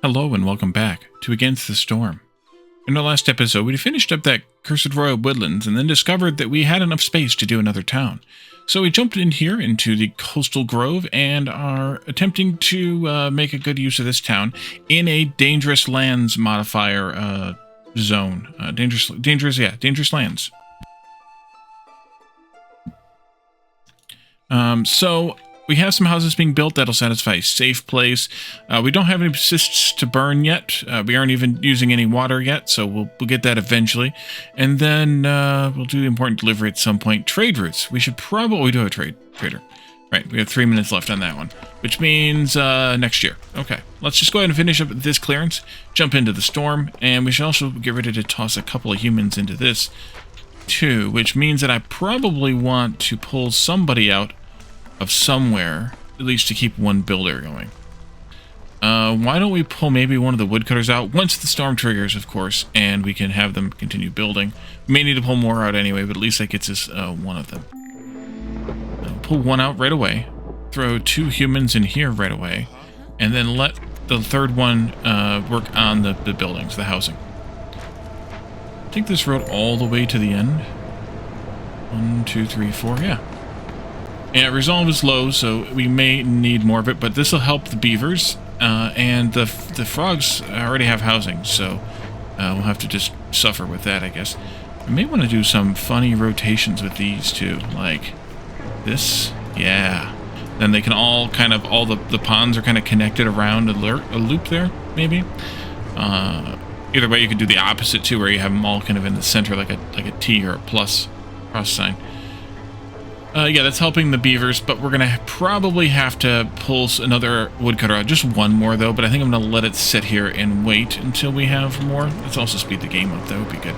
Hello and welcome back to Against the Storm. In our last episode, we finished up that Cursed Royal Woodlands and then discovered that we had enough space to do another town. So we jumped in here into the Coastal Grove and are attempting to make a good use of this town in a dangerous lands modifier zone. Dangerous lands. So we have some houses being built that'll satisfy a safe place. We don't have any cysts to burn yet. We aren't even using any water yet, so we'll get that eventually. And then we'll do the important delivery at some point. Trade routes. We should probably do a trader. Right, we have 3 minutes left on that one, which means next year. Okay, let's just go ahead and finish up this clearance, jump into the storm, and we should also get ready to toss a couple of humans into this too, which means that I probably want to pull somebody out of somewhere, at least to keep one builder going. Why don't we pull maybe one of the woodcutters out once the storm triggers, of course, and we can have them continue building. We may need to pull more out anyway, but at least that gets us one of them. Pull one out right away, throw 2 humans in here right away, and then let the third one work on the buildings, the housing. Take this road all the way to the end. 1, 2, 3, 4, yeah. And resolve is low, so we may need more of it, but this will help the beavers, and the frogs already have housing, so we'll have to just suffer with that, I guess. I may want to do some funny rotations with these too, like this, yeah. Then they can all all the ponds are kind of connected around a loop there, maybe. Either way, you could do the opposite too, where you have them all kind of in the center, like a T or a plus cross sign. Yeah, that's helping the beavers, but we're going to probably have to pull another woodcutter out. Just one more, though, but I think I'm going to let it sit here and wait until we have more. Let's also speed the game up. That would be good.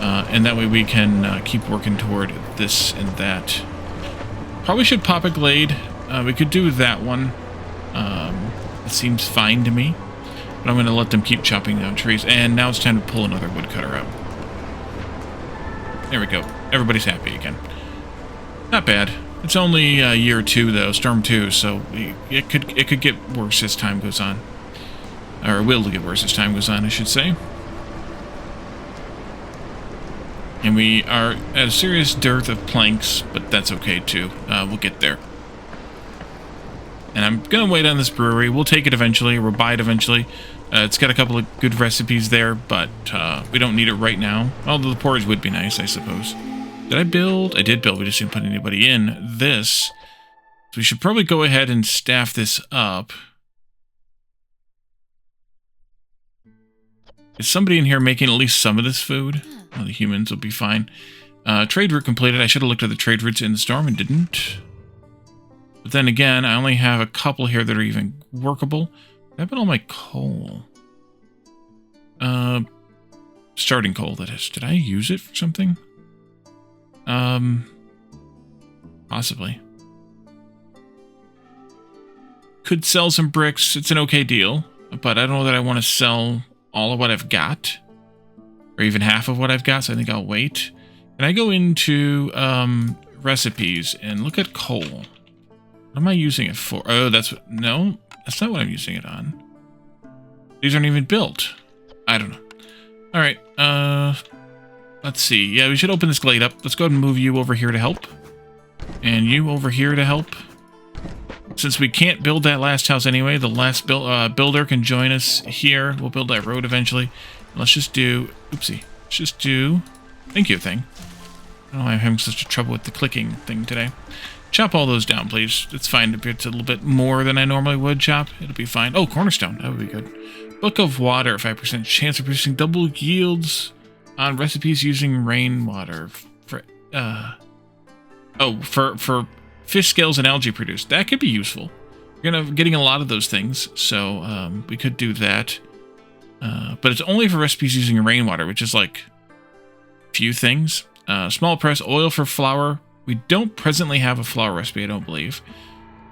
And that way we can keep working toward this and that. Probably should pop a glade. We could do that one. It seems fine to me. But I'm going to let them keep chopping down trees. And now it's time to pull another woodcutter out. There we go. Everybody's happy again. Not bad. It's only year 2 though, Storm 2, so it could get worse as time goes on. Or will get worse as time goes on, I should say. And we are at a serious dearth of planks, but that's okay too. We'll get there. And I'm gonna wait on this brewery. We'll take it eventually, or we'll buy it eventually. It's got a couple of good recipes there, but we don't need it right now. Although the porridge would be nice, I suppose. Did I build? I did build. We just didn't put anybody in. This. So we should probably go ahead and staff this up. Is somebody in here making at least some of this food? Well, the humans will be fine. Trade route completed. I should have looked at the trade routes in the storm and didn't. But then again, I only have a couple here that are even workable. I put all my coal. Starting coal, that is. Did I use it for something? Possibly. Could sell some bricks. It's an okay deal, but I don't know that I want to sell all of what I've got, or even half of what I've got, so I think I'll wait. And I go into recipes and look at coal. What am I using it for? Oh, that's not what I'm using it on. These aren't even built. I don't know. All right, let's see. Yeah, we should open this glade up. Let's go ahead and move you over here to help. And you over here to help. Since we can't build that last house anyway, the last builder can join us here. We'll build that road eventually. Let's just do... Oopsie. Let's just do... Thank you thing. I don't know why I'm having such trouble with the clicking thing today. Chop all those down, please. It's fine if it's a little bit more than I normally would chop. It'll be fine. Oh, cornerstone. That would be good. Book of water. 5% chance of producing double yields on recipes using rainwater. For fish scales and algae produced. That could be useful. We're getting a lot of those things, so we could do that. But it's only for recipes using rainwater, which is like a few things. Small press, oil for flour. We don't presently have a flour recipe, I don't believe.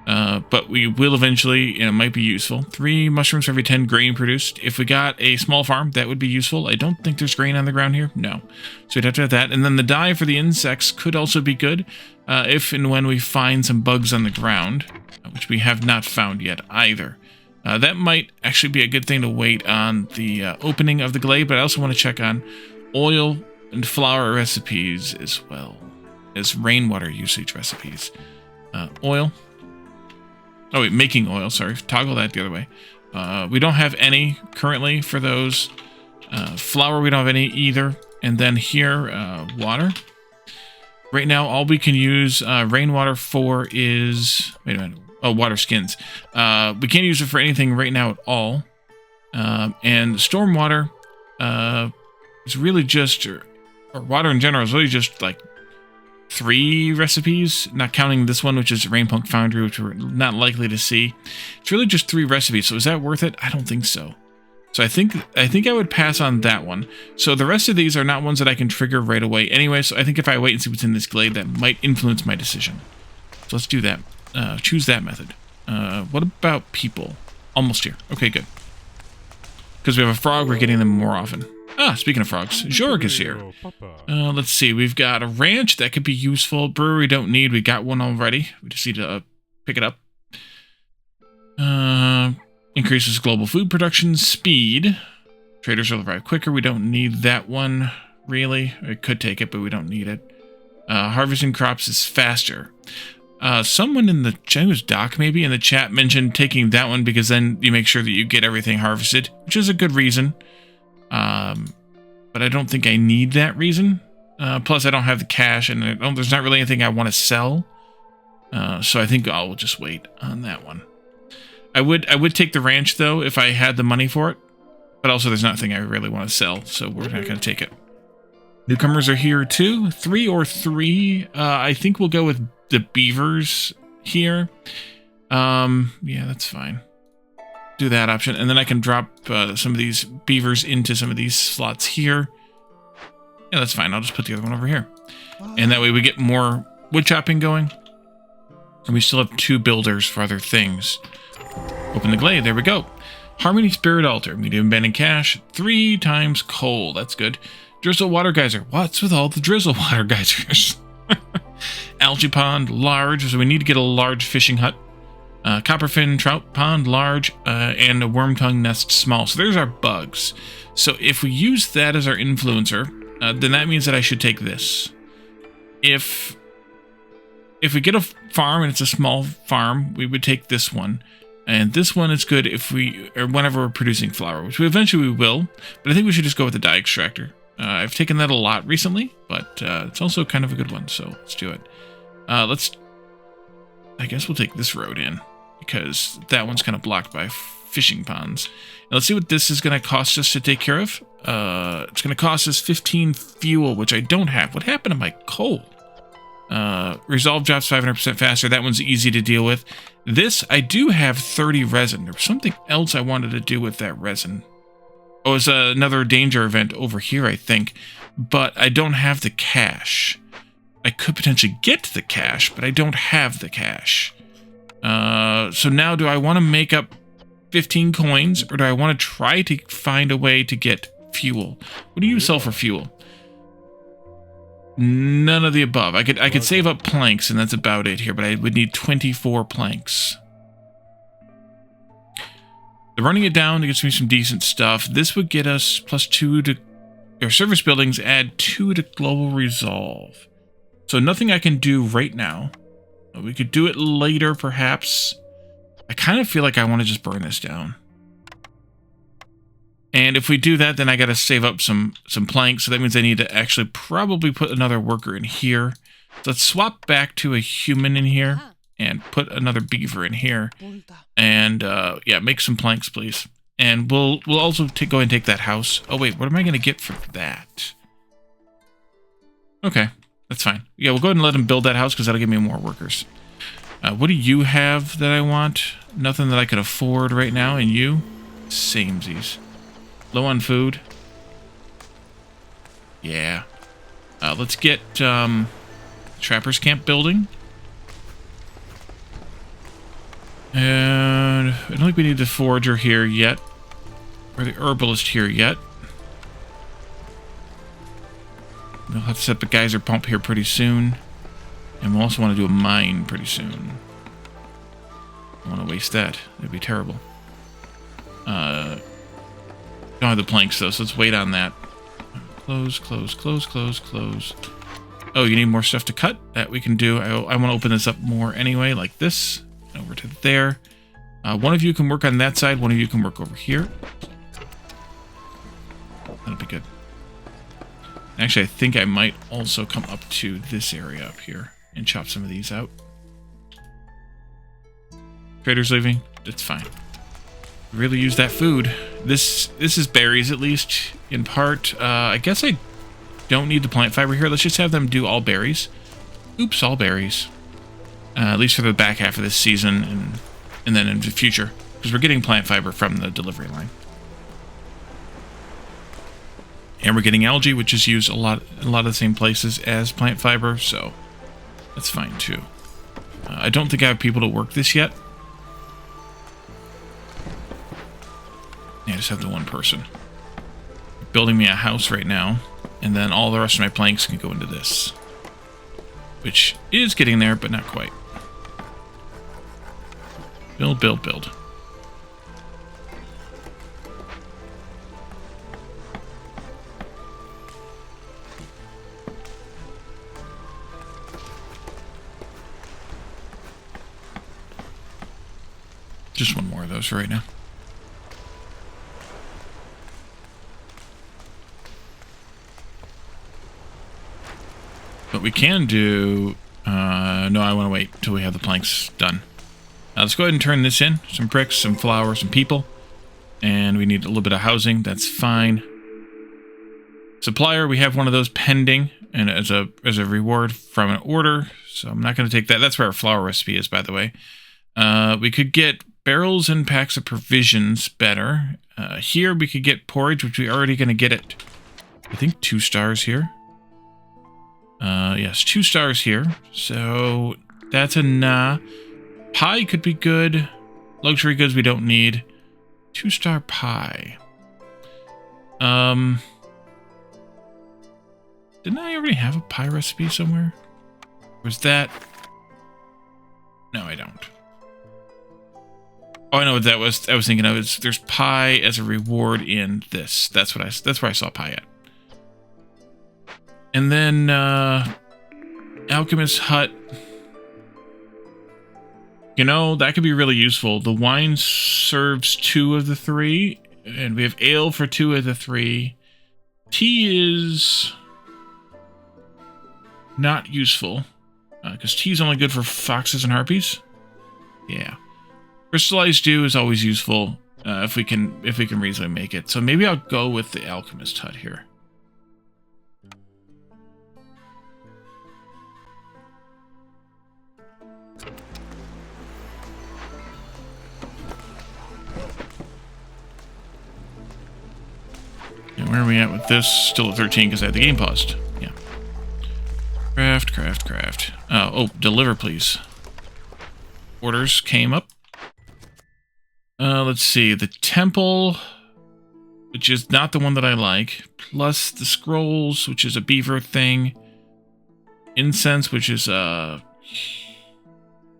But we will eventually, and it might be useful. 3 mushrooms for every 10 grain produced. If we got a small farm, that would be useful. I don't think there's grain on the ground here. No. So we'd have to have that. And then the dye for the insects could also be good if and when we find some bugs on the ground, which we have not found yet either. That might actually be a good thing to wait on the opening of the glade, but I also want to check on oil and flour recipes as well as rainwater usage recipes. Oil. Oh wait, making oil, sorry. Toggle that the other way. We don't have any currently for those. Flour, we don't have any either. And then here, water. Right now, all we can use rainwater for is... Wait a minute. Oh, water skins. We can't use it for anything right now at all. And stormwater is really just... Or water in general is really just like 3 recipes, not counting this one, which is Rainpunk Foundry, which we're not likely to see. It's really just 3 recipes, so is that worth it? I don't think so. So I think I would pass on that one. So the rest of these are not ones that I can trigger right away anyway, so I think if I wait and see what's in this glade, that might influence my decision. So let's do that. Choose that method. What about people? Almost here. Okay, good. Because we have a frog, we're getting them more often. Ah, speaking of frogs, Jorg is here. Let's see, we've got a ranch that could be useful. Brewery don't need, we got one already. We just need to pick it up. Increases global food production speed. Traders will arrive quicker, we don't need that one, really. I could take it, but we don't need it. Harvesting crops is faster. Someone in the, I think it was Doc maybe, in the chat mentioned taking that one because then you make sure that you get everything harvested, which is a good reason. But I don't think I need that reason. Plus, I don't have the cash, and there's not really anything I want to sell. So I think I'll just wait on that one. I would take the ranch, though, if I had the money for it. But also, there's nothing I really want to sell, so we're not going to take it. Newcomers are here, too. 3 or 3. I think we'll go with the beavers here. Yeah, that's fine. Do that option, and then I can drop some of these beavers into some of these slots here. Yeah, that's fine. I'll just put the other one over here. And that way we get more wood chopping going. And we still have 2 builders for other things. Open the glade. There we go. Harmony Spirit Altar. Medium abandoned cache. 3 times coal. That's good. Drizzle Water Geyser. What's with all the Drizzle Water Geysers? Algae Pond. Large. So we need to get a large fishing hut. Copperfin Trout Pond, large, and a worm tongue nest, small. So there's our bugs. So if we use that as our influencer, then that means that I should take this. If we get a farm and it's a small farm, we would take this one. And this one is good if whenever we're producing flour, which we eventually will. But I think we should just go with the dye extractor. I've taken that a lot recently, but it's also kind of a good one. So let's do it. I guess we'll take this road in, because that one's kind of blocked by fishing ponds. Now let's see what this is going to cost us to take care of. It's going to cost us 15 fuel, which I don't have. What happened to my coal? Resolve drops 500% faster. That one's easy to deal with. This, I do have 30 resin. There was something else I wanted to do with that resin. Oh, it's another danger event over here, I think. But I don't have the cash. I could potentially get the cash, but I don't have the cash. So now do I want to make up 15 coins, or do I want to try to find a way to get fuel? What do you sell for fuel? None of the above. I could save up planks, and that's about it here, but I would need 24 planks. They're running it down to get me some decent stuff. This would get us +2 to... Our service buildings add 2 to global resolve. So nothing I can do right now. We could do it later, perhaps. I kind of feel like I want to just burn this down. And if we do that, then I got to save up some planks. So that means I need to actually probably put another worker in here. So let's swap back to a human in here and put another beaver in here. And yeah, make some planks, please. And we'll also go ahead and take that house. Oh wait, what am I going to get for that? Okay. That's fine. Yeah, we'll go ahead and let him build that house because that'll give me more workers. What do you have that I want? Nothing that I could afford right now. And you? Samesies. Low on food. Yeah. Let's get Trapper's Camp building. And I don't think we need the forager here yet. Or the herbalist here yet. We'll have to set up a geyser pump here pretty soon. And we'll also want to do a mine pretty soon. I don't want to waste that. That'd be terrible. Don't have the planks, though, so let's wait on that. Close, close, close, close, close. Oh, you need more stuff to cut? That we can do. I want to open this up more anyway, like this. Over to there. One of you can work on that side. One of you can work over here. That'll be good. Actually, I think I might also come up to this area up here and chop some of these out. Trader's leaving. It's fine. Really use that food. This is berries, at least, in part. I guess I don't need the plant fiber here. Let's just have them do all berries. Oops, all berries. At least for the back half of this season and then in the future. Because we're getting plant fiber from the delivery line. And we're getting algae, which is used a lot of the same places as plant fiber, so that's fine too. I don't think I have people to work this yet. Yeah, I just have the one person. Building me a house right now, and then all the rest of my planks can go into this. Which is getting there, but not quite. Build, build, build. Just one more of those right now. But we can do... no, I want to wait until we have the planks done. Let's go ahead and turn this in. Some bricks, some flour, some people. And we need a little bit of housing. That's fine. Supplier, we have one of those pending. And as a reward from an order. So I'm not going to take that. That's where our flour recipe is, by the way. We could get barrels and packs of provisions better. Here we could get porridge, which we're already going to get it. I think 2 stars here. Yes, 2 stars here. So that's a nah. Pie could be good. Luxury goods we don't need. 2-star pie. Didn't I already have a pie recipe somewhere? Was that... No, I don't. Oh, I know what that was. I was thinking of it. There's pie as a reward in this. That's where I saw pie at. And then Alchemist Hut. You know, that could be really useful. The wine serves 2 of the 3, and we have ale for 2 of the 3. Tea is not useful, because tea is only good for foxes and harpies. Yeah. Crystallized dew is always useful, if we can reasonably make it. So maybe I'll go with the Alchemist Hut here. And where are we at with this? Still at 13 because I had the game paused. Yeah. Craft, craft, craft. Oh, deliver, please. Orders came up. Let's see. The temple, which is not the one that I like. Plus the scrolls, which is a beaver thing. Incense, which is a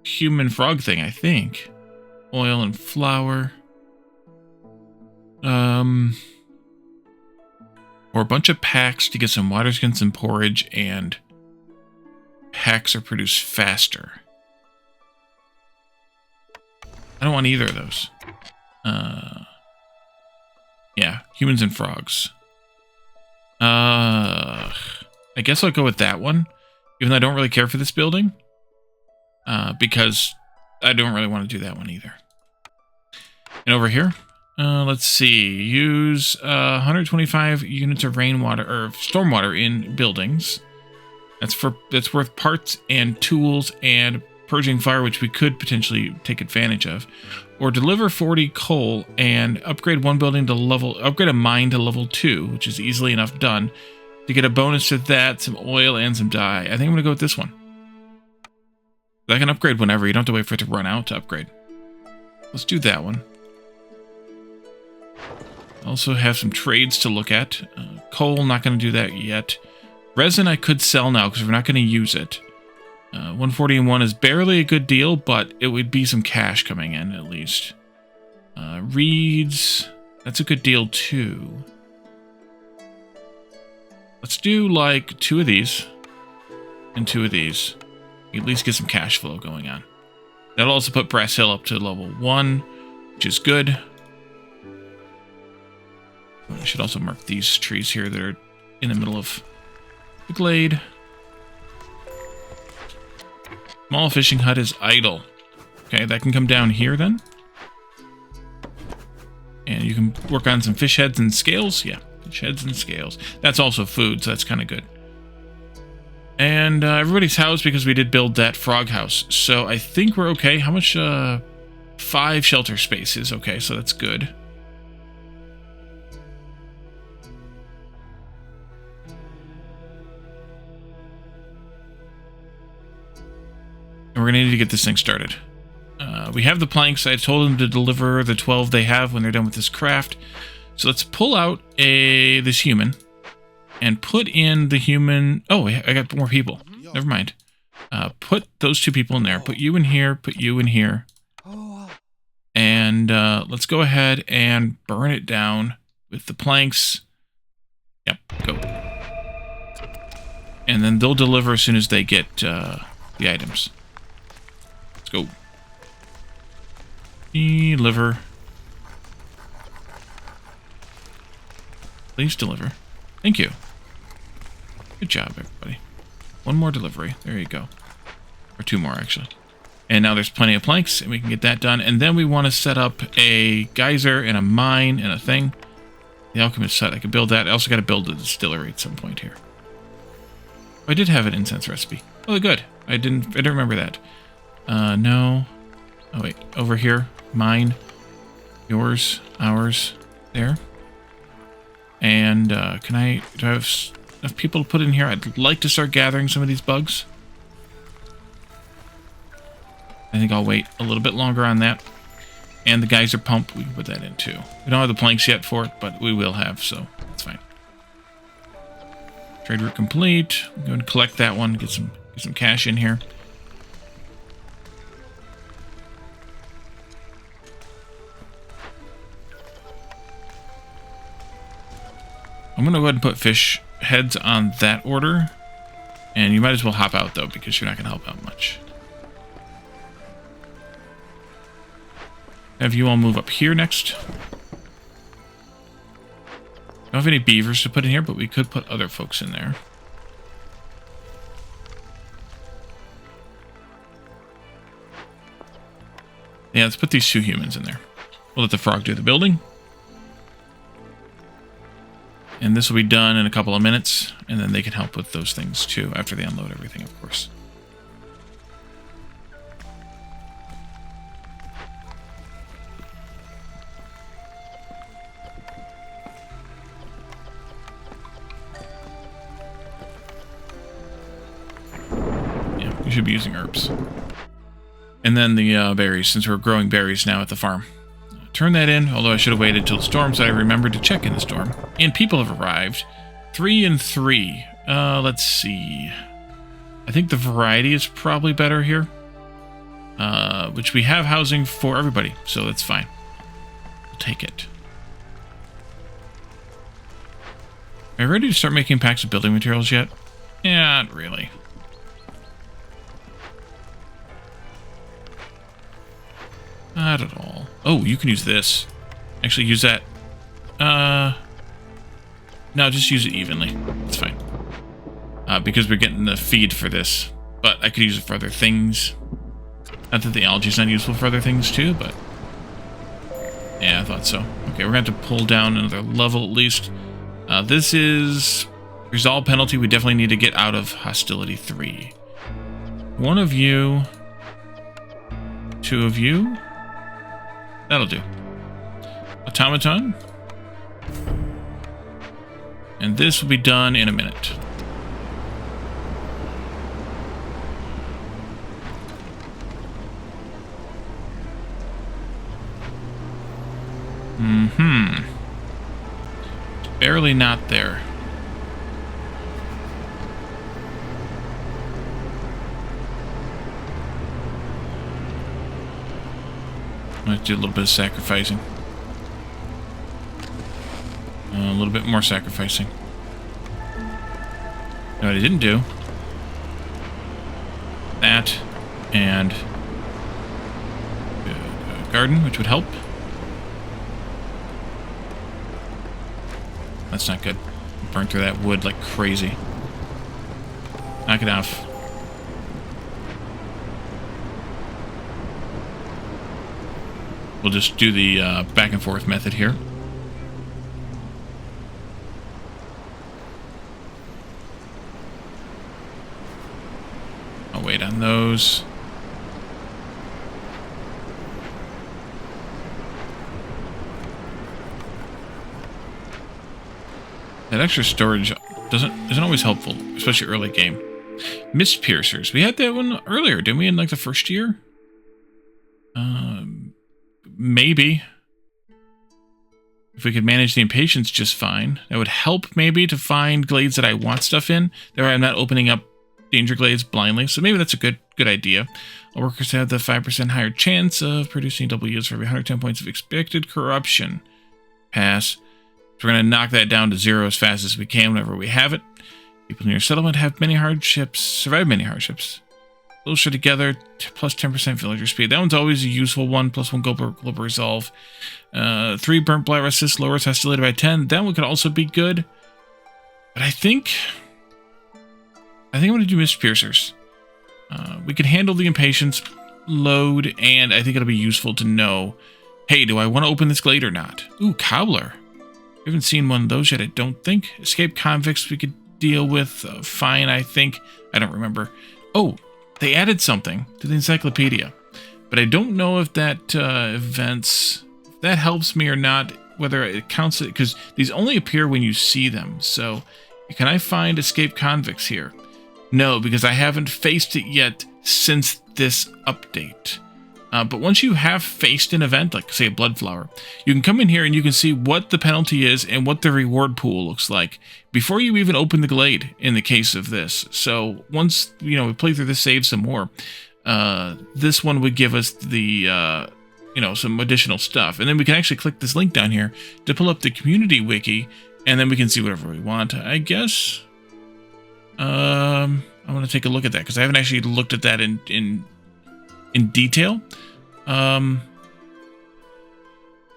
human frog thing, I think. Oil and flour. Or a bunch of packs to get some water skins and porridge, and packs are produced faster. I don't want either of those. Yeah, humans and frogs. I guess I'll go with that one, even though I don't really care for this building. Because I don't really want to do that one either. And over here, let's see. Use 125 units of rainwater or stormwater in buildings. That's worth parts and tools and purging fire, which we could potentially take advantage of. Or deliver 40 coal and upgrade one building to upgrade a mine to level 2, which is easily enough done. To get a bonus to that, some oil and some dye. I think I'm gonna go with this one. I can upgrade whenever. You don't have to wait for it to run out to upgrade. Let's do that one. Also have some trades to look at. Coal, not going to do that yet. Resin I could sell now because we're not going to use it. 141 is barely a good deal, but it would be some cash coming in at least. Reeds. That's a good deal, too. Let's do, like, 2 of these. And 2 of these. At least get some cash flow going on. That'll also put Brass Hill up to level 1, which is good. I should also mark these trees here that are in the middle of the glade. Small fishing hut is idle. Okay, that can come down here then. And you can work on some fish heads and scales. Yeah, fish heads and scales. That's also food, so that's kind of good. And everybody's housed because we did build that frog house. So I think we're okay. How much? 5 shelter spaces. Okay, so that's good. And we're going to need to get this thing started. We have the planks. I told them to deliver the 12 they have when they're done with this craft. So let's pull out this human and put in the human. Oh, I got more people. Never mind. Put those 2 people in there. Put you in here. Put you in here. And let's go ahead and burn it down with the planks. Yep, go. And then they'll deliver as soon as they get the items. Let's go. Deliver. Please deliver. Thank you. Good job, everybody. 1 more delivery. There you go. Or 2 more, actually. And now there's plenty of planks, and we can get that done. And then we want to set up a geyser and a mine and a thing. The alchemist hut, I could build that. I also got to build a distillery at some point here. Oh, I did have an incense recipe. Oh, good. I didn't remember that. No. Oh, wait. Over here. Mine. Yours. Ours. There. And, do I have enough people to put in here? I'd like to start gathering some of these bugs. I think I'll wait a little bit longer on that. And the geyser pump, we can put that in too. We don't have the planks yet for it, but we will have, so that's fine. Trade route complete. I'm going to collect that one, get some cash in here. I'm going to go ahead and put fish heads on that order. And you might as well hop out, though, because you're not going to help out much. Have you all move up here next. Don't have any beavers to put in here, but we could put other folks in there. Yeah, let's put these 2 humans in there. We'll let the frog do the building. And this will be done in a couple of minutes, and then they can help with those things too after they unload everything, of course. Yeah, we should be using herbs. And then the berries, since we're growing berries now at the farm. Turn that in, although I should have waited till the storm, so I remembered to check in the storm. And people have arrived. 3 and 3. Let's see. I think the variety is probably better here. Which we have housing for everybody, so that's fine. We'll take it. Are you ready to start making packs of building materials yet? Yeah, not really. Not at all. Oh, you can use this. Actually, use that. No, just use it evenly. It's fine. Because we're getting the feed for this. But I could use it for other things. Not that the algae is not useful for other things too, but... yeah, I thought so. Okay, we're going to have to pull down another level at least. This is... resolve penalty. We definitely need to get out of hostility 3. 1 of you... 2 of you... that'll do. Automaton. And this will be done in a minute. It's barely not there. I'm going to Do a little bit of sacrificing. A little bit more sacrificing. No, what I didn't do. That. And... garden, which would help. That's not good. Burn through that wood like crazy. Knock it off. We'll just do the back and forth method here. I'll wait on those. That extra storage isn't always helpful, especially early game. Mist piercers. We had that one earlier, didn't we? In like the first year. Maybe. If we could manage the impatience just fine, that would help maybe to find glades that I want stuff in. There, I'm not opening up danger glades blindly, so maybe that's a good idea. All workers have the 5% higher chance of producing double yields for every 110 points of expected corruption. Pass. So we're going to knock that down to 0 as fast as we can whenever we have it. People in your settlement have many hardships, survive many hardships. Closer together, plus 10% villager speed. That one's always a useful one, plus 1 global resolve. 3 burnt blight resist, lowers hostility by 10. That one could also be good. But I think I'm going to do Mist Piercers. We can handle the impatience load, and I think it'll be useful to know, hey, do I want to open this glade or not? Ooh, Cobbler. We haven't seen one of those yet, I don't think. Escape convicts we could deal with fine, I think. I don't remember. Oh, they added something to the encyclopedia, but I don't know if that if that helps me or not, whether it counts it, because these only appear when you see them. So can I find escape convicts here? No, because I haven't faced it yet since this update. But once you have faced an event, like say a blood flower, you can come in here and you can see what the penalty is and what the reward pool looks like before you even open the glade in the case of this. So once, we play through this, save some more, this one would give us the, some additional stuff. And then we can actually click this link down here to pull up the community wiki, and then we can see whatever we want, I guess. I want to take a look at that because I haven't actually looked at that in detail. But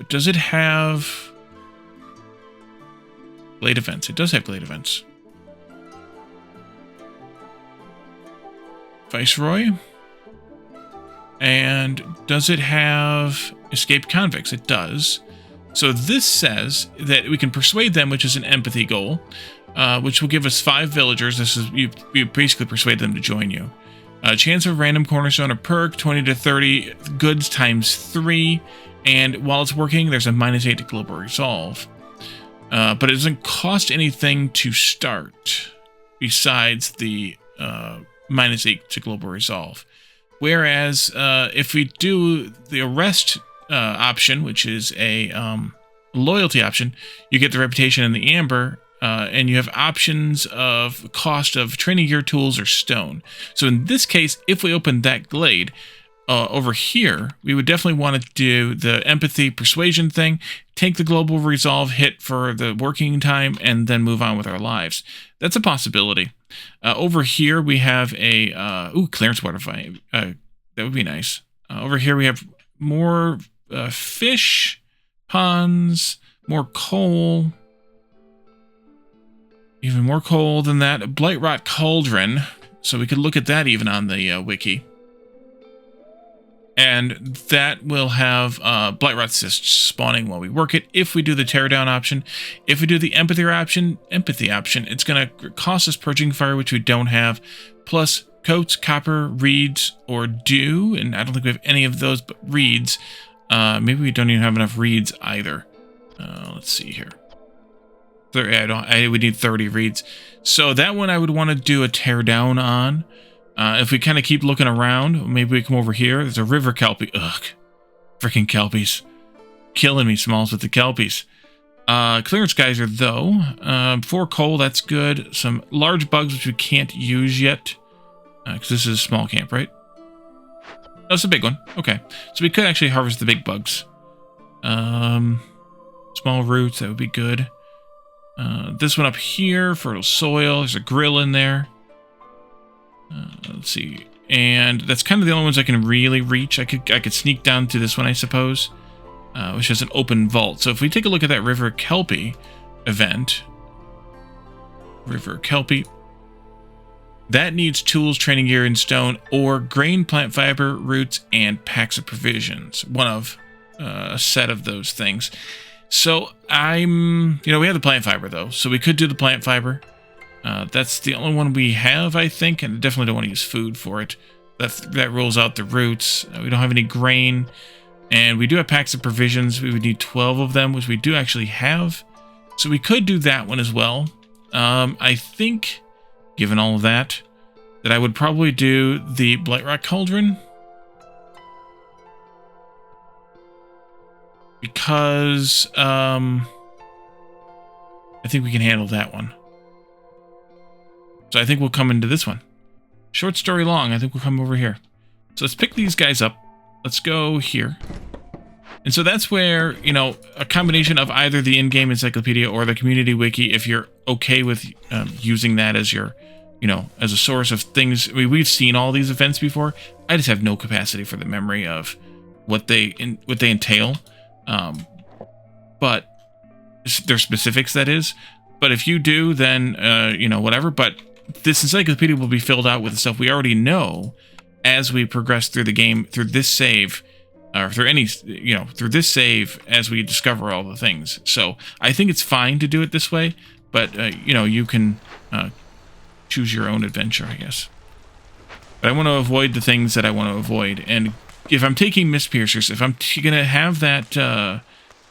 does it have glade events? It does have glade events. Viceroy. And does it have escaped convicts? It does. So this says that we can persuade them, which is an empathy goal, which will give us 5 villagers. This is you basically persuade them to join you. Chance of random cornerstone or perk, 20 to 30 goods times 3. And while it's working, there's a -8 to global resolve. But it doesn't cost anything to start besides the -8 to global resolve. Whereas if we do the arrest option, which is a loyalty option, you get the reputation and the amber. And you have options of cost of training gear, tools, or stone. So in this case, if we open that glade over here, we would definitely want to do the empathy persuasion thing, take the global resolve hit for the working time, and then move on with our lives. That's a possibility. Over here, we have a clearance water fight. That would be nice. Over here, we have more fish ponds, more coal. Even more coal than that. Blight Rot Cauldron. So we could look at that even on the wiki. And that will have Blight Rot cysts spawning while we work it. If we do the teardown option. If we do the empathy option, it's going to cost us purging fire, which we don't have. Plus coats, copper, reeds, or dew. And I don't think we have any of those but reeds. Maybe we don't even have enough reeds either. Let's see here. I would need 30 reeds. So that one I would want to do a tear down on. If we kind of keep looking around, maybe we come over here. There's a river kelpie. Ugh. Freaking kelpies. Killing me, Smalls, with the kelpies. Clearance geyser, though. 4 coal, that's good. Some large bugs, which we can't use yet. Because this is a small camp, right? Oh, it's a big one. Okay. So we could actually harvest the big bugs. Small roots, that would be good. This one up here, fertile soil. There's a grill in there. Let's see. And that's kind of the only ones I can really reach. I could sneak down to this one, I suppose, which has an open vault. So if we take a look at that River Kelpie event, River Kelpie, that needs tools, training gear, and stone, or grain, plant fiber, roots, and packs of provisions. One of a set of those things. So we have the plant fiber though, so we could do the plant fiber. That's the only one we have, I think, and definitely don't want to use food for it. That rules out the roots. We don't have any grain, and we do have packs of provisions. We would need 12 of them, which we do actually have. So we could do that one as well. I think, given all of that I would probably do the Blight Rock Cauldron. Because I think we can handle that one. So I think we'll come into this one. Short story long, I think we'll come over here. So let's pick these guys up. Let's go here. And so that's where, a combination of either the in-game encyclopedia or the community wiki, if you're okay with using that as your, as a source of things. I mean, we've seen all these events before. I just have no capacity for the memory of what they entail. But their specifics, that is. But if you do, then, whatever. But this encyclopedia will be filled out with the stuff we already know as we progress through the game, through this save, or through through this save as we discover all the things. So I think it's fine to do it this way, but, you can choose your own adventure, I guess. But I want to avoid the things that I want to avoid. And if I'm taking Mist Piercers, if I'm going to have that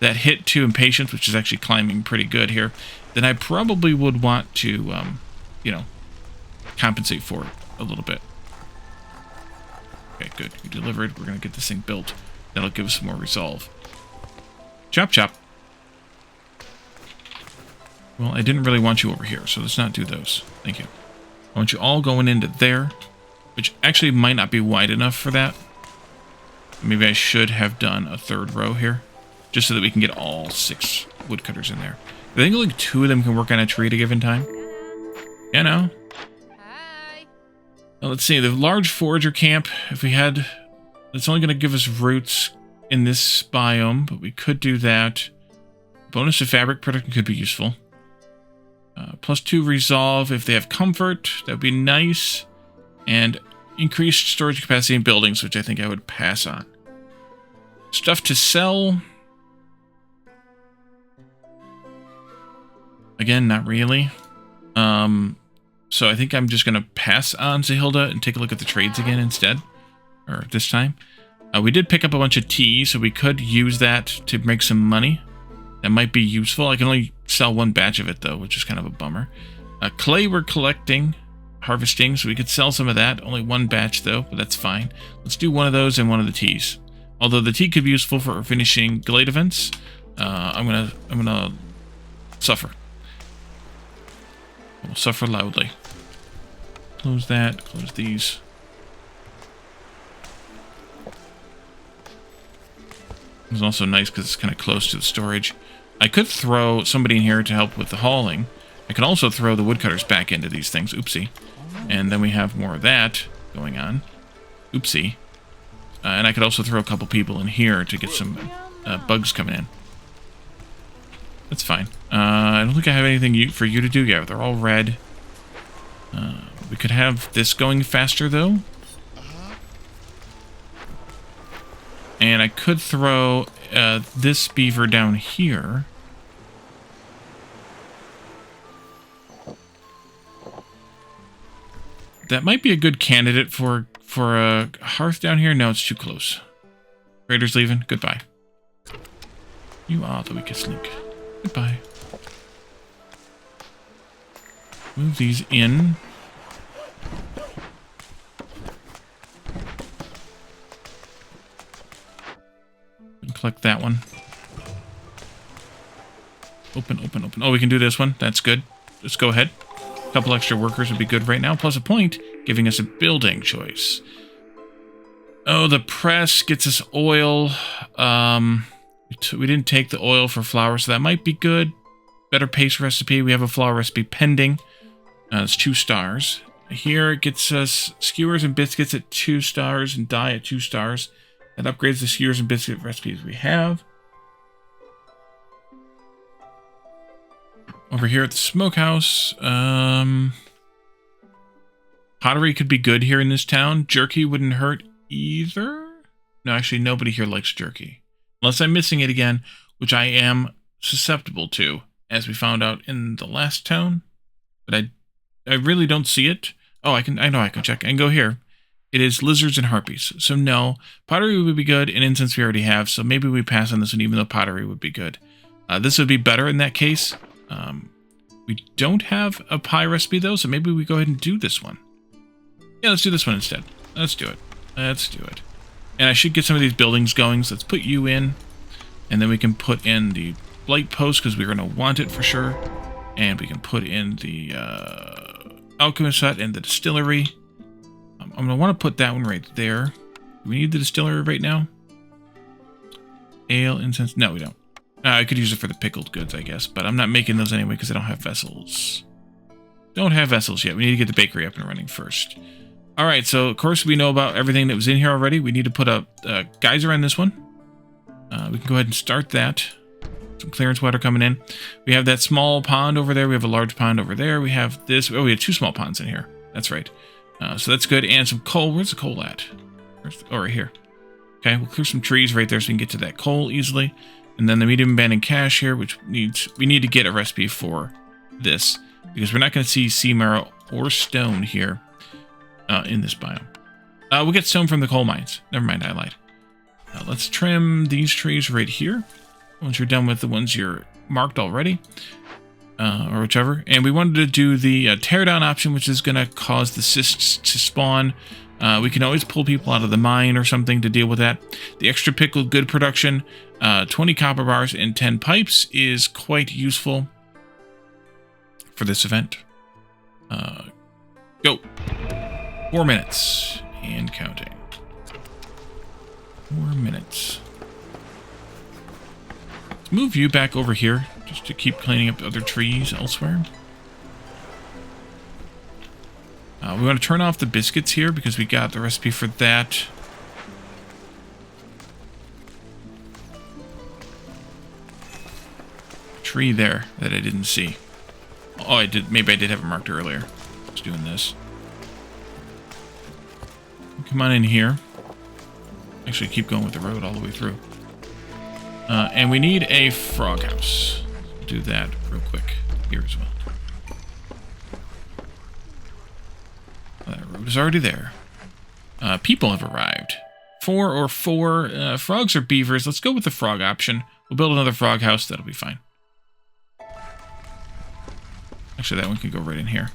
hit to Impatience, which is actually climbing pretty good here, then I probably would want to, compensate for it a little bit. Okay, good. You delivered. We're going to get this thing built. That'll give us some more resolve. Chop, chop. Well, I didn't really want you over here, so let's not do those. Thank you. I want you all going into there, which actually might not be wide enough for that. Maybe I should have done a third row here, just so that we can get all 6 woodcutters in there. I think only 2 of them can work on a tree at a given time. Hi. Now, let's see, the large forager camp, if we had... It's only going to give us roots in this biome, but we could do that. Bonus to fabric production could be useful. +2 resolve if they have comfort. That would be nice. And increased storage capacity in buildings, which I think I would pass on. Stuff to sell. Again, not really. So I think I'm just going to pass on Zahilda and take a look at the trades again instead. Or this time. We did pick up a bunch of tea, so we could use that to make some money. That might be useful. I can only sell 1 batch of it, though, which is kind of a bummer. Clay we're collecting, harvesting, so we could sell some of that. Only 1 batch, though, but that's fine. Let's do one of those and one of the teas. Although the tea could be useful for finishing glade events, I'm gonna suffer. I will suffer loudly. Close that. Close these. It's also nice because it's kind of close to the storage. I could throw somebody in here to help with the hauling. I could also throw the woodcutters back into these things. Oopsie. And then we have more of that going on. Oopsie. And I could also throw a couple people in here to get some bugs coming in. That's fine. I don't think I have anything for you to do yet. They're all red. We could have this going faster, though. And I could throw this beaver down here. That might be a good candidate for a hearth down here. No, it's too close. Raiders leaving. Goodbye. You are the weakest link. Goodbye. Move these in. And collect that one. Open, open, open. Oh, we can do this one. That's good. Let's go ahead. A couple extra workers would be good right now, plus a point, giving us a building choice. Oh, the press gets us oil. We didn't take the oil for flour, so that might be good. Better paste recipe. We have a flour recipe pending. It's 2 stars. Here it gets us skewers and biscuits at 2 stars and dye at 2 stars. That upgrades the skewers and biscuit recipes we have. Over here at the smokehouse, pottery could be good here in this town. Jerky wouldn't hurt either. No, actually, nobody here likes jerky. Unless I'm missing it again, which I am susceptible to, as we found out in the last town. But I really don't see it. Oh, I know I can check. I can go here. It is lizards and harpies. So no, pottery would be good, and incense we already have, so maybe we pass on this one, even though pottery would be good. This would be better in that case. We don't have a pie recipe, though, so maybe we go ahead and do this one. Yeah, let's do this one instead. Let's do it. Let's do it. And I should get some of these buildings going, so let's put you in. And then we can put in the blight post, because we're going to want it for sure. And we can put in the alchemist hut and the distillery. I'm going to want to put that one right there. Do we need the distillery right now? Ale, incense? No, we don't. I could use it for the pickled goods, I guess, but I'm not making those anyway because I don't have vessels. Don't have vessels yet. We need to get the bakery up and running first. All right, so of course we know about everything that was in here already. We need to put a geyser on this one. We can go ahead and start that. Some clearance water coming in. We have that small pond over there. We have a large pond over there. We have this. Oh, we have 2 small ponds in here. That's right. So that's good. And some coal. Where's the coal at? Oh, right here. Okay, we'll clear some trees right there so we can get to that coal easily. And then the medium abandoned cache here, which we need to get a recipe for this, because we're not going to see sea marrow or stone here in this biome. We'll get stone from the coal mines. Never mind, I lied. Let's trim these trees right here. Once you're done with the ones you're marked already, or whichever. And we wanted to do the teardown option, which is going to cause the cysts to spawn. We can always pull people out of the mine or something to deal with that. The extra pickled good production, 20 copper bars and 10 pipes is quite useful for this event. Go. 4 minutes and counting. 4 minutes. Let's move you back over here just to keep cleaning up other trees elsewhere. We want to turn off the biscuits here because we got the recipe for that. Tree there that I didn't see. Oh, I did. Maybe I did have it marked earlier. Just doing this. Come on in here. Actually, keep going with the road all the way through. And we need a frog house. Do that real quick here as well. That road is already there. People have arrived. 4 or 4 frogs or beavers. Let's go with the frog option. We'll build another frog house. That'll be fine. Actually, that one can go right in here.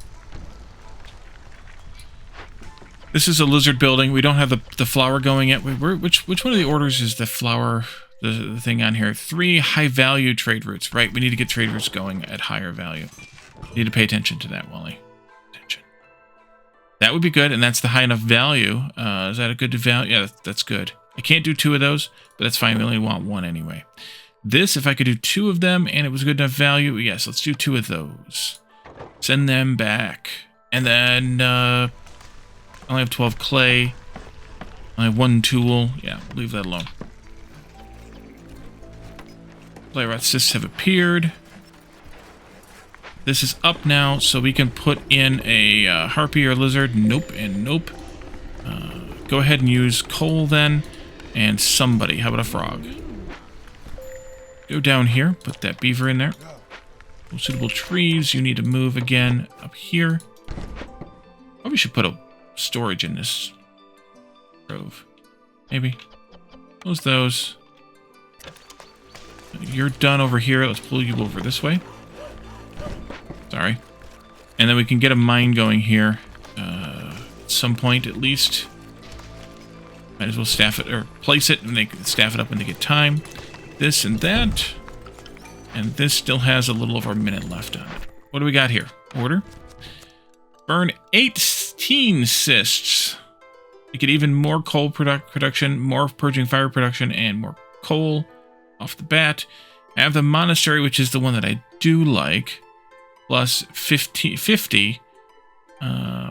This is a lizard building. We don't have the flower going yet. Which one of the orders is the flower, the thing on here? 3 high-value trade routes. Right, we need to get trade routes going at higher value. Need to pay attention to that, Wally. That would be good, and that's the high enough value. Is that a good value? Yeah, that's good. I can't do 2 of those, but that's fine. We only want 1 anyway. This, if I could do 2 of them and it was good enough value, yes, let's do 2 of those. Send them back. And then, I only have 12 clay. I have 1 tool. Yeah, leave that alone. Clay rot cysts have appeared. This is up now, so we can put in a harpy or lizard. Nope and nope. Go ahead and use coal then. And somebody. How about a frog? Go down here. Put that beaver in there. Suitable trees. You need to move again up here. Probably should put a storage in this grove. Maybe. Close those. You're done over here. Let's pull you over this way. Sorry. And then we can get a mine going here at some point at least. Might as well staff it or place it and they can staff it up when they get time. This and that. And this still has a little over a minute left on it. What do we got here? Order. Burn 18 cysts. You get even more coal production, more purging fire production, and more coal off the bat. I have the monastery, which is the one that I do like, plus 50,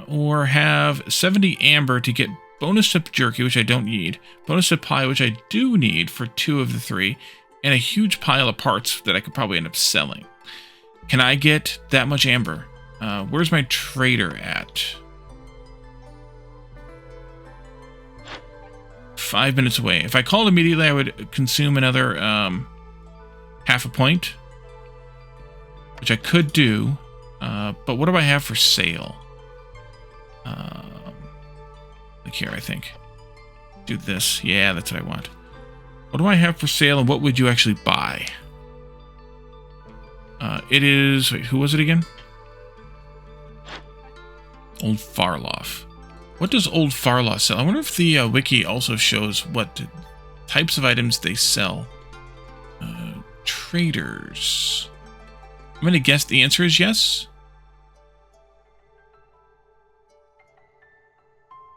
or have 70 amber to get bonus to jerky, which I don't need, bonus to pie, which I do need for 2 of the 3, and a huge pile of parts that I could probably end up selling. Can I get that much amber? Where's my trader at? 5 minutes away. If I called immediately, I would consume another half a point, which I could do. But what do I have for sale? Like here, I think. Do this. Yeah, that's what I want. What do I have for sale, and what would you actually buy? It is... Wait, who was it again? Old Farloff. What does Old Farloff sell? I wonder if the wiki also shows what types of items they sell. Traders. I'm going to guess the answer is yes.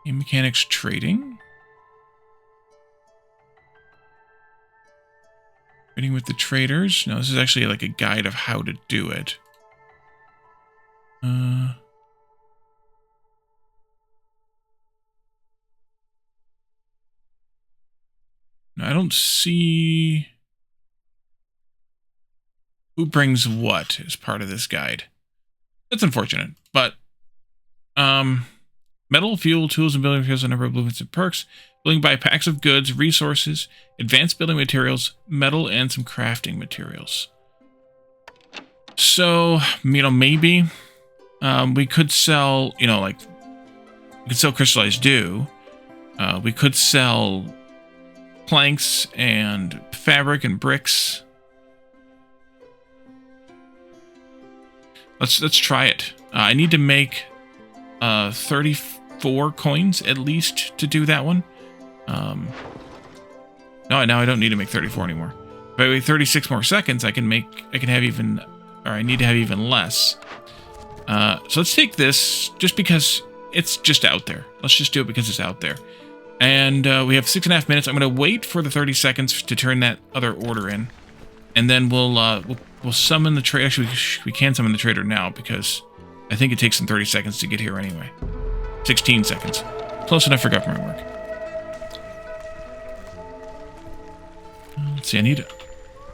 Game mechanics trading. Trading with the traders. No, this is actually like a guide of how to do it. No, I don't see who brings what as part of this guide. That's unfortunate, but metal, fuel, tools, and building materials, a number of blueprints and perks. Building by packs of goods, resources, advanced building materials, metal, and some crafting materials. So, maybe we could sell, like, we could sell crystallized dew. We could sell planks and fabric and bricks. Let's try it. I need to make 34 coins at least to do that one. No, now I don't need to make 34 anymore. If I wait 36 more seconds, I can have even, or I need to have even less. So let's take this just because it's just out there. Let's just do it because it's out there. And we have 6.5 minutes. I'm going to wait for the 30 seconds to turn that other order in, and then we'll summon the trader. Actually, we can summon the trader now because I think it takes him 30 seconds to get here anyway. 16 seconds. Close enough for government work. Let's see, I need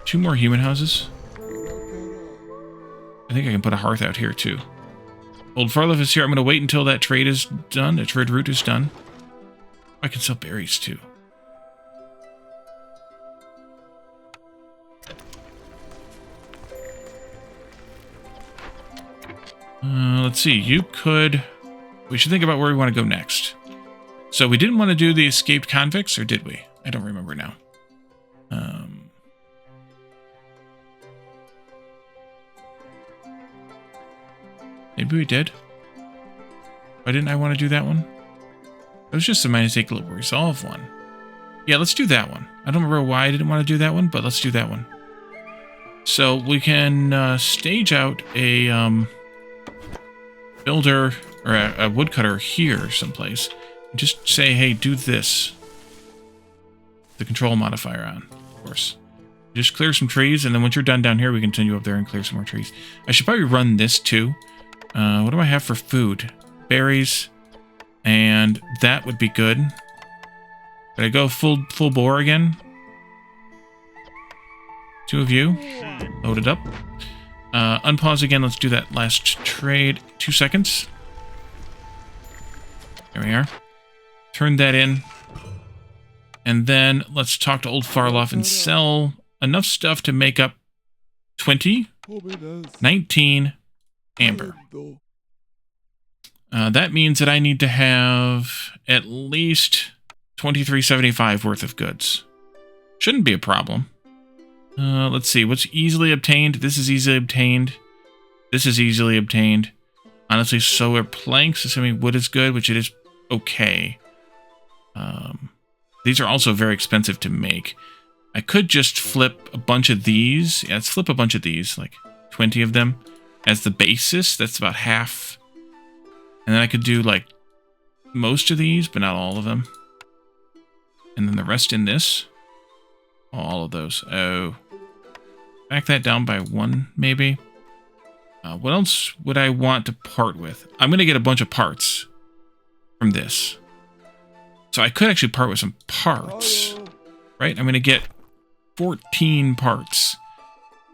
2 more human houses. I think I can put a hearth out here too. Old Farloff is here. I'm going to wait until that trade is done. That trade route is done. I can sell berries too. Let's see. You could... We should think about where we want to go next. So we didn't want to do the escaped convicts, or did we? I don't remember now. Maybe we did. Why didn't I want to do that one? It was just a -8 global resolve one. Yeah, let's do that one. I don't remember why I didn't want to do that one, but let's do that one. So we can stage out a builder or a woodcutter here someplace. And just say, hey, do this. The control modifier on, of course. Just clear some trees, and then once you're done down here, we can send you up there and clear some more trees. I should probably run this too. What do I have for food? Berries. And that would be good. Did I go full bore again? 2 of you. Load it up. Unpause again. Let's do that last trade. 2 seconds. There we are. Turn that in. And then let's talk to Old Farloff and sell enough stuff to make up 19 amber. That means that I need to have at least 23.75 worth of goods. Shouldn't be a problem. Let's see. What's easily obtained? This is easily obtained. This is easily obtained. Honestly, so are planks, assuming wood is good, which it is okay. These are also very expensive to make. I could just flip a bunch of these. Yeah, let's flip a bunch of these, like 20 of them, as the basis. That's about half. And then I could do like most of these, but not all of them. And then the rest in this. All of those. Oh. Back that down by 1, maybe. What else would I want to part with? I'm going to get a bunch of parts from this. So I could actually part with some parts. Right? I'm going to get 14 parts.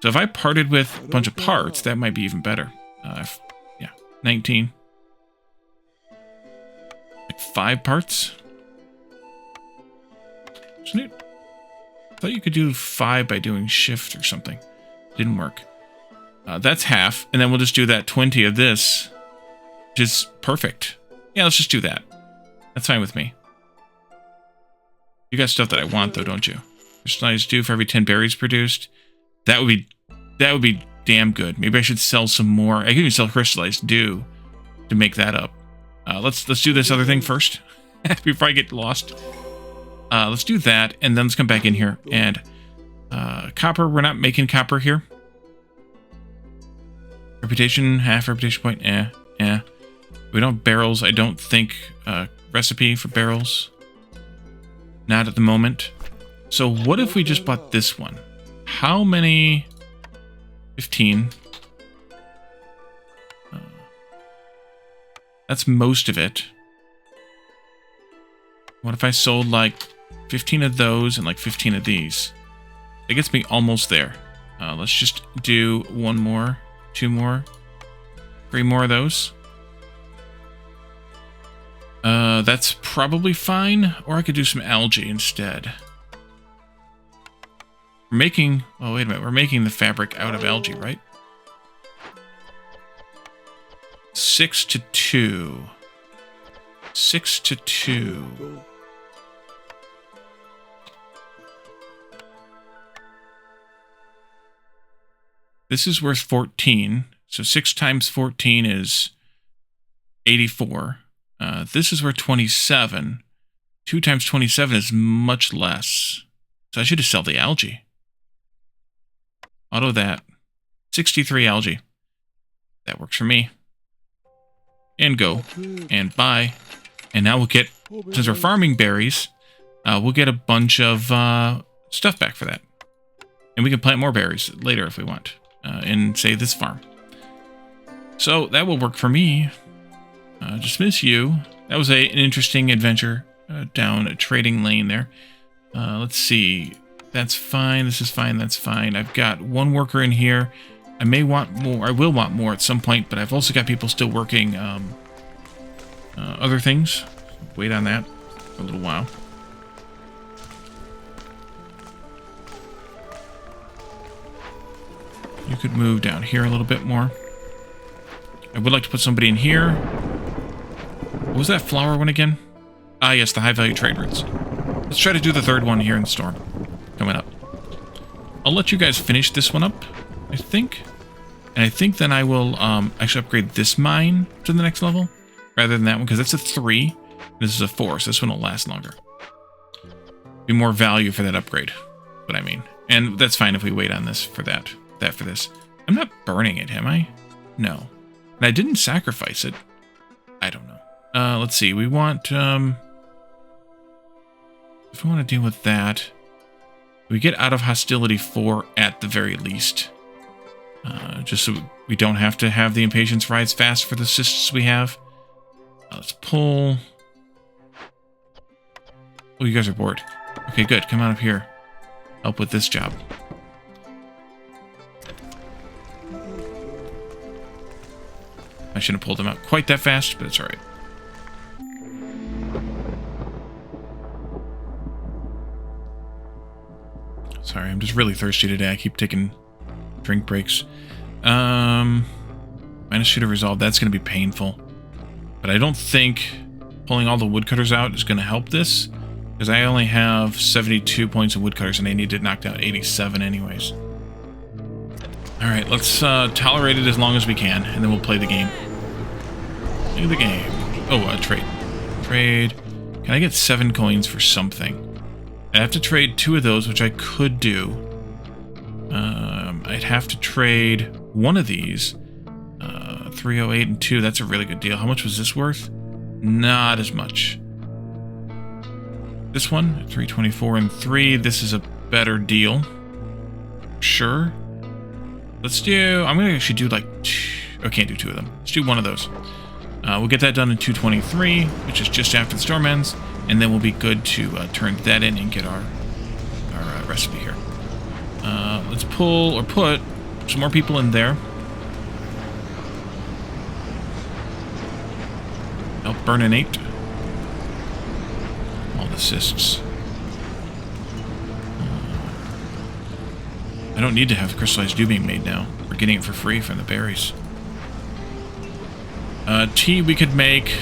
So if I parted with a bunch of parts, that might be even better. Yeah, 19. Like 5 parts? Isn't it? I thought you could do 5 by doing shift or something. Didn't work. That's half, and then we'll just do that 20 of this, which is perfect. Yeah, let's just do that. That's fine with me. You got stuff that I want, though, don't you? Crystallized dew for every 10 berries produced. That would be damn good. Maybe I should sell some more. I could even sell crystallized dew to make that up. Let's do this other thing first before I get lost. Let's do that, and then let's come back in here. And copper, we're not making copper here. Reputation, half reputation point, We don't have barrels, I don't think. Recipe for barrels. Not at the moment. So what if we just bought this one? How many? 15. That's most of it. What if I sold like 15 of those and like 15 of these? That gets me almost there. Let's just do 1 more, 2 more, 3 more of those. That's probably fine. Or I could do some algae instead. We're making... Oh, wait a minute. We're making the fabric out of algae, right? 6 to 2. 6 to 2. This is worth 14. So 6 times 14 is 84. This is worth 27. 2 times 27 is much less. So I should just sell the algae. Auto that. 63 algae. That works for me. And go. And buy. And now we'll get, since we're farming berries, we'll get a bunch of stuff back for that. And we can plant more berries later if we want. In, say, this farm. So that will work for me. Dismiss you. That was an interesting adventure down a trading lane there. Let's see. That's fine. This is fine. That's fine. I've got 1 worker in here. I may want more. I will want more at some point, but I've also got people still working other things. Wait on that for a little while. You could move down here a little bit more. I would like to put somebody in here. What was that flower one again? Ah, yes, the high-value trade routes. Let's try to do the 3rd one here in the storm. Coming up. I'll let you guys finish this one up, I think. And I think then I will actually upgrade this mine to the next level, rather than that one, because that's a 3. This is a 4, so this one will last longer. Be more value for that upgrade, what I mean. And that's fine if we wait on this for that. That for this. I'm not burning it, am I? No. And I didn't sacrifice it. I don't know. Let's see. We want, if we want to deal with that, we get out of hostility 4 at the very least. Just so we don't have to have the impatience rise fast for the assists we have. Let's pull. Oh, you guys are bored. Okay, good. Come on up here. Help with this job. I shouldn't have pulled them out quite that fast, but it's alright. Sorry, I'm just really thirsty today. I keep taking drink breaks. Minus 2 to resolve. That's going to be painful. But I don't think pulling all the woodcutters out is going to help this. Because I only have 72 points of woodcutters and I need to knock down 87 anyways. Alright, let's tolerate it as long as we can. And then we'll play the game. Play the game. Oh, trade. Trade. Can I get 7 coins for something? I have to trade 2 of those, which I could do. I'd have to trade 1 of these. 308 and 2, that's a really good deal. How much was this worth? Not as much. This one, 324 and 3. This is a better deal. Sure. Let's do... I'm going to actually do like... I can't do 2 of them. Let's do 1 of those. We'll get that done in 223, which is just after the storm ends. And then we'll be good to turn that in and get our recipe here. Let's pull or put some more people in there. Help burninate. All assists. I don't need to have crystallized dew being made now. We're getting it for free from the berries. Tea we could make.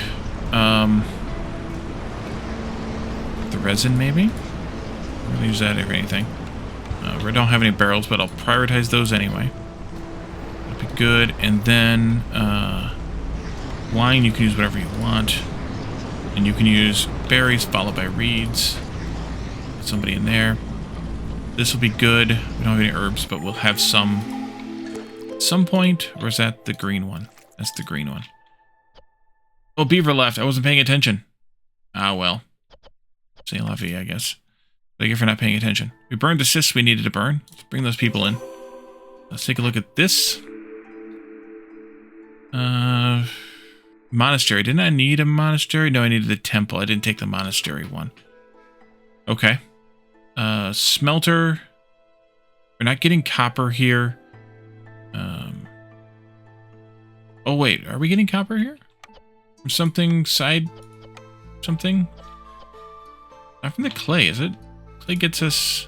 The resin maybe? I'm gonna use that or anything. We don't have any barrels, but I'll prioritize those anyway. That'd be good. And then wine, you can use whatever you want. And you can use berries followed by reeds. Somebody in there. This will be good. We don't have any herbs, but we'll have some point. Or is that the green one? That's the green one. Oh, beaver left. I wasn't paying attention. Ah, well. C'est la vie, I guess. Thank you for not paying attention. We burned the cysts we needed to burn. Let's bring those people in. Let's take a look at this. Monastery. Didn't I need a monastery? No, I needed the temple. I didn't take the monastery one. Okay. Smelter. We're not getting copper here. Oh, wait. Are we getting copper here? From something side... something? Not from the clay, is it? Clay gets us...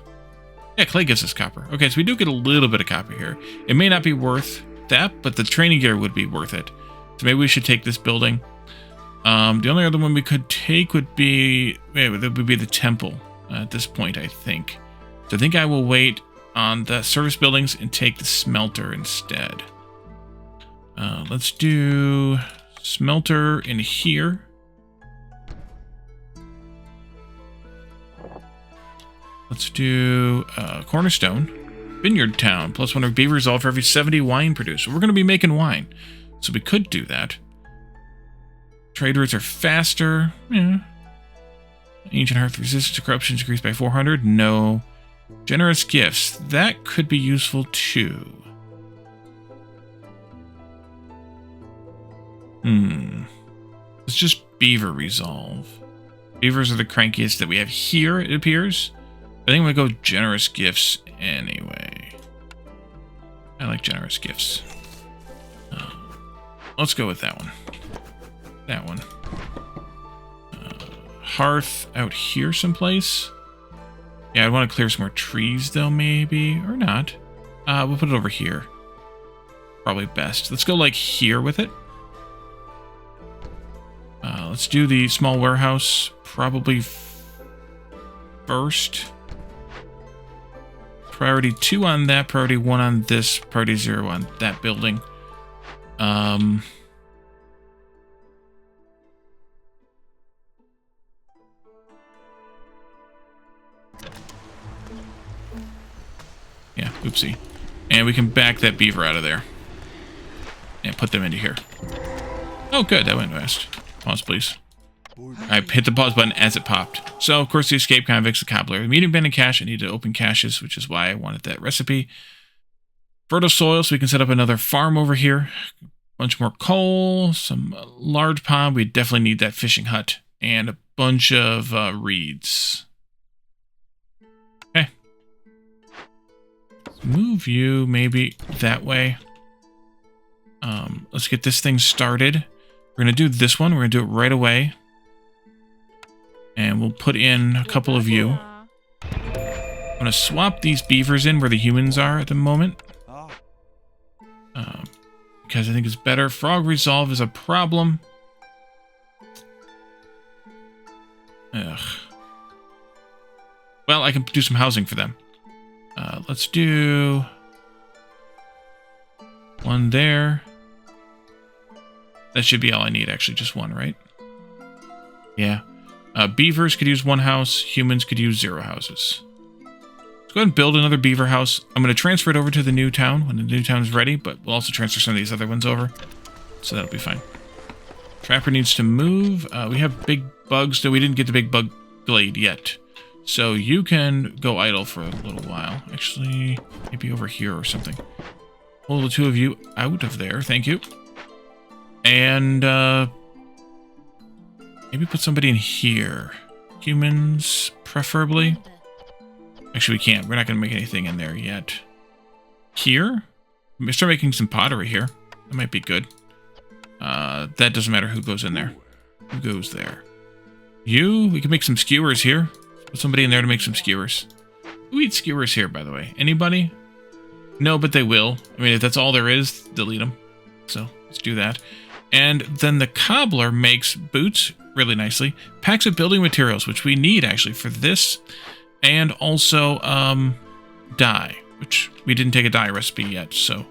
Yeah, clay gives us copper. Okay, so we do get a little bit of copper here. It may not be worth that, but the training gear would be worth it. So maybe we should take this building. The only other one we could take would be... That would be the temple at this point, I think. So I think I will wait on the service buildings and take the smelter instead. Let's do smelter in here. Let's do Cornerstone. Vineyard Town. Plus 1 beaver resolve for every 70 wine produced. We're going to be making wine. So we could do that. Trade routes are faster. Yeah. Ancient Hearth resistance to corruption increased by 400. No. Generous gifts. That could be useful too. Let's just beaver resolve. Beavers are the crankiest that we have here, it appears. I think I'm going to go generous gifts anyway. I like generous gifts. Let's go with that one. That one. Hearth out here someplace. Yeah, I want to clear some more trees though, maybe. Or not. We'll put it over here. Probably best. Let's go like here with it. Let's do the small warehouse probably first. Priority 2 on that, priority 1 on this, priority 0 on that building. Yeah, oopsie. And we can back that beaver out of there. And put them into here. Oh, good, that went fast. Pause, please. I hit the pause button as it popped. So, of course, the escape convicts, the cobbler. The medium abandoned cache, I need to open caches, which is why I wanted that recipe. Fertile soil, so we can set up another farm over here. A bunch more coal, some large pond. We definitely need that fishing hut. And a bunch of reeds. Okay. Let's move you maybe that way. Let's get this thing started. We're going to do this one. We're going to do it right away. And we'll put in a couple of you. I'm going to swap these beavers in where the humans are at the moment. Because I think it's better. Frog resolve is a problem. Ugh. Well, I can do some housing for them. Let's do one there. That should be all I need, actually. Just one, right? Yeah. Beavers could use 1 house. Humans could use 0 houses. Let's go ahead and build another beaver house. I'm going to transfer it over to the new town when the new town is ready, but we'll also transfer some of these other ones over. So that'll be fine. Trapper needs to move. We have big bugs, though we didn't get the big bug glade yet. So you can go idle for a little while. Actually, maybe over here or something. Pull the two of you out of there. Thank you. And maybe put somebody in here. Humans, preferably. Actually, we can't. We're not going to make anything in there yet. Here? We start making some pottery here. That might be good. That doesn't matter who goes in there. Who goes there? You? We can make some skewers here. Put somebody in there to make some skewers. Who eats skewers here, by the way? Anybody? No, but they will. I mean, if that's all there is, delete them. So, let's do that. And then the cobbler makes boots really nicely. Packs of building materials, which we need, actually, for this. And also, dye, which we didn't take a dye recipe yet, so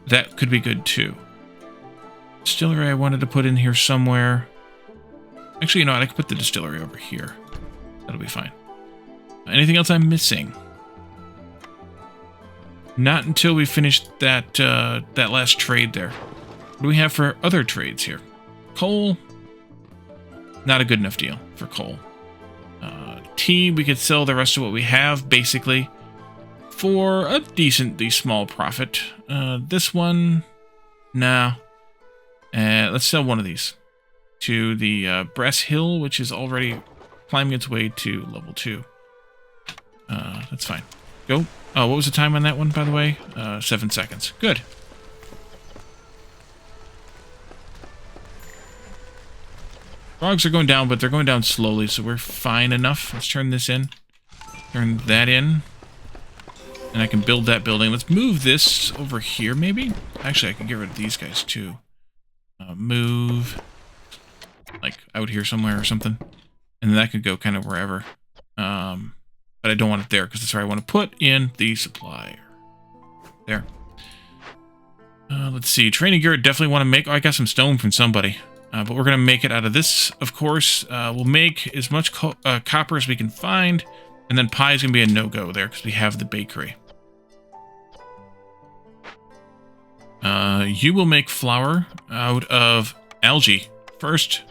that could be good, too. Distillery I wanted to put in here somewhere. Actually, you know what? I could put the distillery over here. That'll be fine. Anything else I'm missing? Not until we finish that that last trade there. What do we have for other trades here? Coal. Not a good enough deal for coal. Tea, we could sell the rest of what we have, basically, for a decently small profit. This one, nah. Let's sell one of these to the Brass Hill, which is already climbing its way to level 2. That's fine. Go. Oh, what was the time on that one, by the way? 7 seconds. Good. Frogs are going down, but they're going down slowly, so we're fine enough. Let's turn this in. Turn that in. And I can build that building. Let's move this over here, maybe? Actually, I can get rid of these guys, too. Move. Like, out here somewhere or something. And then that could go kind of wherever. But I don't want it there, because that's where I want to put in the supplier. There. Let's see. Training gear, I definitely want to make... Oh, I got some stone from somebody. But we're going to make it out of this, of course. We'll make as much copper as we can find. And then pie is going to be a no-go there, because we have the bakery. You will make flour out of algae. First,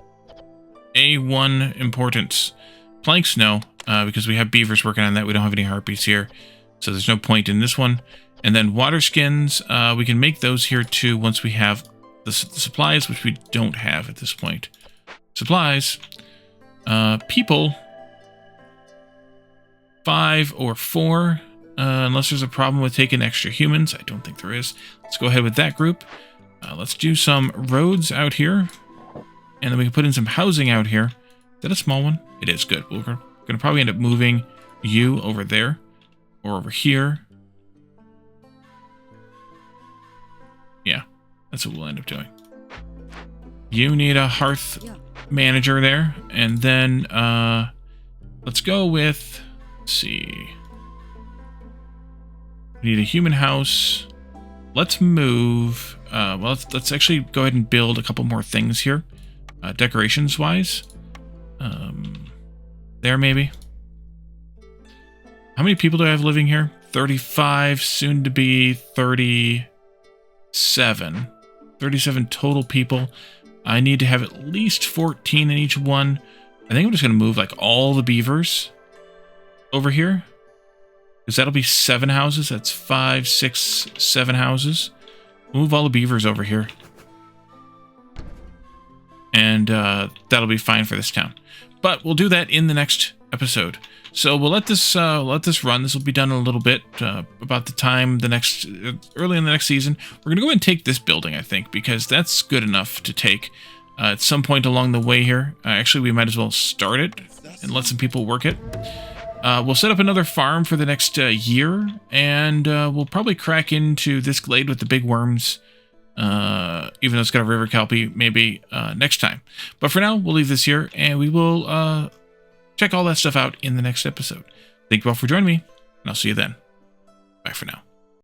A1 importance. Planks, no, because we have beavers working on that. We don't have any harpies here, so there's no point in this one. And then water skins, we can make those here too once we have the supplies, which we don't have at this point. Supplies. People. 5 or 4. Unless there's a problem with taking extra humans. I don't think there is. Let's go ahead with that group. Let's do some roads out here. And then we can put in some housing out here. Is that a small one? It is. Good. We're going to probably end up moving you over there. Or over here. Yeah. That's what we'll end up doing. You need a hearth manager there. And then let's go with... Let's see... We need a human house. Let's move. Well, let's actually go ahead and build a couple more things here, decorations-wise. There, maybe. How many people do I have living here? 35, soon to be 37. 37 total people. I need to have at least 14 in each one. I think I'm just going to move like all the beavers over here. Because that'll be 7 houses. That's 5, 6, 7 houses. We'll move all the beavers over here. And that'll be fine for this town. But we'll do that in the next episode. So we'll let this run. This will be done in a little bit. About the time early in the next season. We're going to go and take this building, I think. Because that's good enough to take at some point along the way here. Actually, we might as well start it and let some people work it. We'll set up another farm for the next year, and we'll probably crack into this glade with the big worms, even though it's got a river kelpie, maybe next time. But for now, we'll leave this here, and we will check all that stuff out in the next episode. Thank you all for joining me, and I'll see you then. Bye for now.